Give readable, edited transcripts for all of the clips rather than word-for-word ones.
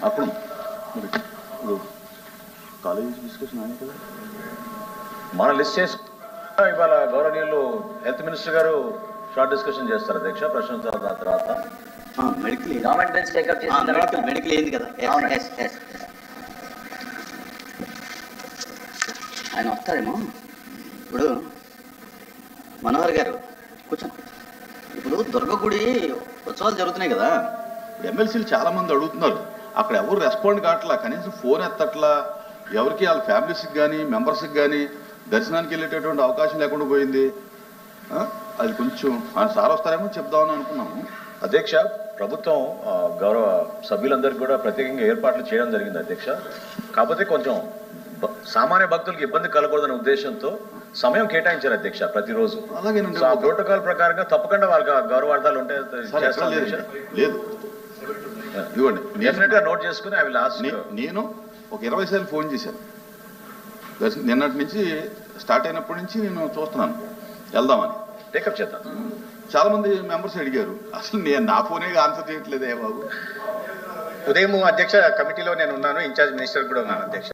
అప్పుడు మరి ఇప్పుడు కాలేజ్ డిస్కషన్ అయ్యాయి కదా, మన లిస్ట్ చేసి ఇవాళ గౌరవనీయులు హెల్త్ మినిస్టర్ గారు షార్ట్ డిస్కషన్ చేస్తారు అధ్యక్ష. ప్రశ్న తర్వాత మెడికల్ ఏంది కదా, ఆయన వస్తారేమో. ఇప్పుడు మనోహర్ గారు కూర్చోండి. ఇప్పుడు దుర్గగుడి ఉత్సవాలు జరుగుతున్నాయి కదా, ఇప్పుడు ఎమ్మెల్సీలు చాలామంది అడుగుతున్నారు, అక్కడ ఎవరు రెస్పాండ్ కావట్లా, కనీసం ఫోన్ ఎత్తట్లా, ఎవరికి వాళ్ళ ఫ్యామిలీస్కి కానీ మెంబర్స్కి కానీ దర్శనానికి వెళ్ళేటటువంటి అవకాశం లేకుండా పోయింది. అది కొంచెం ఆయన సార్ వస్తారేమో చెప్దామని అనుకున్నాము. అధ్యక్ష, ప్రభుత్వం గౌరవ సభ్యులందరికీ కూడా ప్రత్యేకంగా ఏర్పాట్లు చేయడం జరిగింది అధ్యక్ష. కాకపోతే కొంచెం సామాన్య భక్తులకు ఇబ్బంది కలగకూడదనే ఉద్దేశంతో సమయం కేటాయించారు అధ్యక్ష ప్రతిరోజు. అలాగేనండి, ఆ ప్రోటోకాల్ ప్రకారంగా తప్పకుండా వాళ్ళకి గౌరవార్థాలు ఉంటే లేదు ఇవ్వండి, డెఫినెట్ గా నోట్ చేసుకుని అవి లాస్ట్. నేను ఒక 20 సార్లు ఫోన్ చేశాను. నిన్నటి నుంచి స్టార్ట్ అయినప్పటి నుంచి నేను చూస్తున్నాను వెళ్దామని. టేకప్ చేద్దాం. చాలా మంది మెంబర్స్ అడిగారు, అసలు నేను నా ఫోనే ఆన్సర్ చేయట్లేదే బాబు. ఉదయం అధ్యక్ష కమిటీలో నేను ఉన్నాను, ఇన్ఛార్జ్ మినిస్టర్ కూడా ఉన్నాను అధ్యక్ష.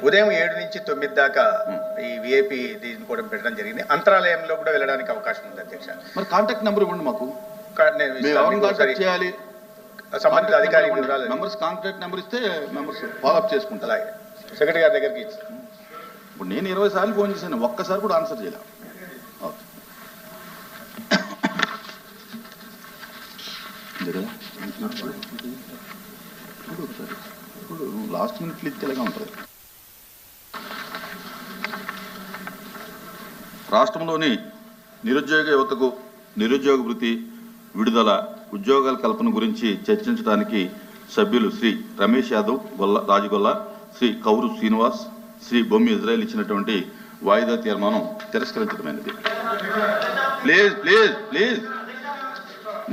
ఉదయం 7 నుంచి 9 దాకా ఈ విఐపి దీన్ని కూడా పెట్టడం జరిగింది. అంతరాలయంలో కూడా వెళ్ళడానికి అవకాశం ఉంది అధ్యక్ష. మరి కాంటాక్ట్ నెంబర్ ఇవ్వండి మాకు, చేయాలి సంబంధిత అధికారి వివరాలు. మెంబర్స్ కాంటాక్ట్ నెంబర్ ఇస్తే మెంబర్స్ ఫాలోఅప్ చేసుకుంటారు. అలాగే సెక్రటరీ గారి దగ్గరికి ఇప్పుడు నేను 20 సార్లు ఫోన్ చేశాను, ఒక్కసారి కూడా ఆన్సర్ చేయలే. ఓకే ఇప్పుడు లాస్ట్ మినిట్లో ఇచ్చేలాగా ఉంటుంది. రాష్ట్రంలోని నిరుద్యోగ యువతకు నిరుద్యోగ వృత్తి, విడుదల, ఉద్యోగాల కల్పన గురించి చర్చించడానికి సభ్యులు శ్రీ రమేష్ యాదవ్ రాజగొల్ల, శ్రీ కౌరు శ్రీనివాస్, శ్రీ బొమ్మి ఇజ్రాయెల్ ఇచ్చినటువంటి వాయిదా తీర్మానం తిరస్కరించడమైనది. ప్లీజ్ ప్లీజ్ ప్లీజ్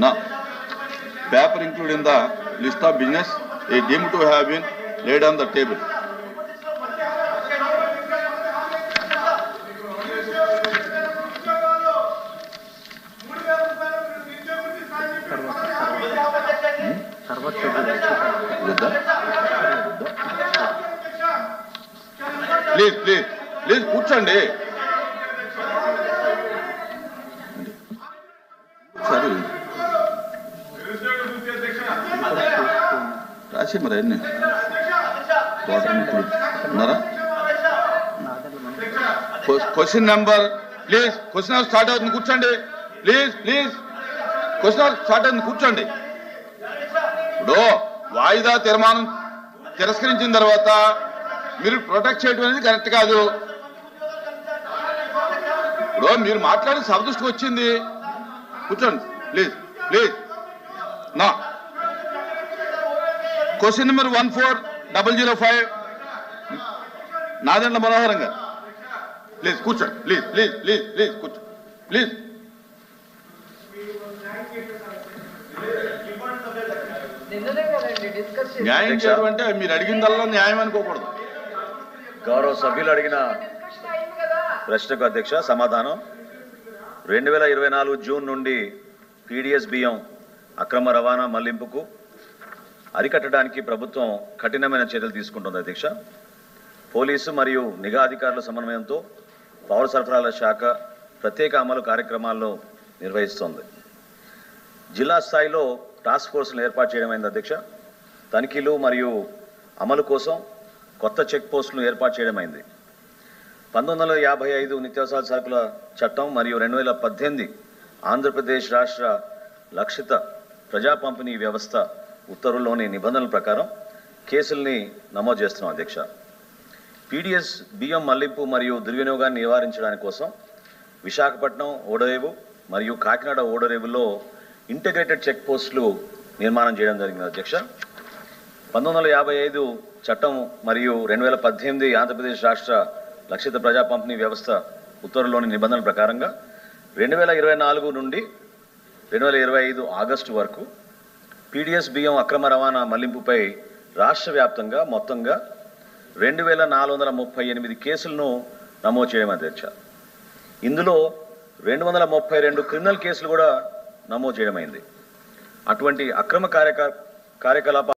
నా paper include in the list of business a deemed to have been laid on the table. Please please please కూర్చోండి. సరే రాసి మరి అన్నీ ఉన్నారా? Question number please, question hour start అవుతుంది, కూర్చోండి please please. Question hour start అవుతుంది, కూర్చోండి. ఇప్పుడు వాయిదా తీర్మానం తిరస్కరించిన తర్వాత మీరు ప్రొటెక్ట్ చేయడం అనేది కరెక్ట్ కాదు. ఇప్పుడు మీరు మాట్లాడి సభ దృష్టికి వచ్చింది, కూర్చోండి ప్లీజ్ ప్లీజ్. నా క్వశ్చన్ నెంబర్ 14005 నాదెండ్ల మనోహరం గారు, ప్లీజ్ కూర్చోండి ప్లీజ్ ప్లీజ్ ప్లీజ్ ప్లీజ్ కూర్చో ప్లీజ్. న్యాయం చేయడం అంటే మీరు అడిగిందల్లా న్యాయం అనుకోకూడదు. గౌరవ సభ్యులు అడిగిన ప్రశ్నకు అధ్యక్ష సమాధానం 2024 జూన్ నుండి పీడిఎస్ బియ్యం అక్రమ రవాణా మళ్లింపుకు అరికట్టడానికి ప్రభుత్వం కఠినమైన చర్యలు తీసుకుంటుంది అధ్యక్ష. పోలీసు మరియు నిఘా అధికారుల సమన్వయంతో పౌర సరఫరాల శాఖ ప్రత్యేక అమలు కార్యక్రమాల్లో నిర్వహిస్తోంది. జిల్లా స్థాయిలో టాస్క్ ఫోర్స్ను ఏర్పాటు చేయడమైంది అధ్యక్ష. తనిఖీలు మరియు అమలు కోసం కొత్త చెక్ పోస్టులను ఏర్పాటు చేయడమైంది. 1955 నిత్యావసర సరుకుల చట్టం మరియు 2018 ఆంధ్రప్రదేశ్ రాష్ట్ర లక్షిత ప్రజా పంపిణీ వ్యవస్థ ఉత్తర్వుల్లోని నిబంధనల ప్రకారం కేసుల్ని నమోదు చేస్తున్నాం అధ్యక్ష. పీడిఎస్ బియ్యం మళ్లింపు మరియు దుర్వినియోగాన్ని నివారించడానికి కోసం విశాఖపట్నం ఓడరేవు మరియు కాకినాడ ఓడరేవుల్లో ఇంటిగ్రేటెడ్ చెక్ పోస్టులు నిర్మాణం చేయడం జరిగింది అధ్యక్ష. 1955 చట్టం మరియు 2018 ఆంధ్రప్రదేశ్ రాష్ట్ర లక్షిత ప్రజా పంపిణీ వ్యవస్థ ఉత్తర్వుల్లోని నిబంధనల ప్రకారంగా 2024 నుండి 2025 ఆగస్టు వరకు పీడిఎస్ బియ్యం అక్రమ రవాణా మళ్లింపుపై రాష్ట్ర వ్యాప్తంగా మొత్తంగా 2438 కేసులను నమోదు చేయడం అధ్యక్ష. ఇందులో 232 క్రిమినల్ కేసులు కూడా నమోదు చేయడమైంది. అటువంటి అక్రమ కార్యకలాపాలు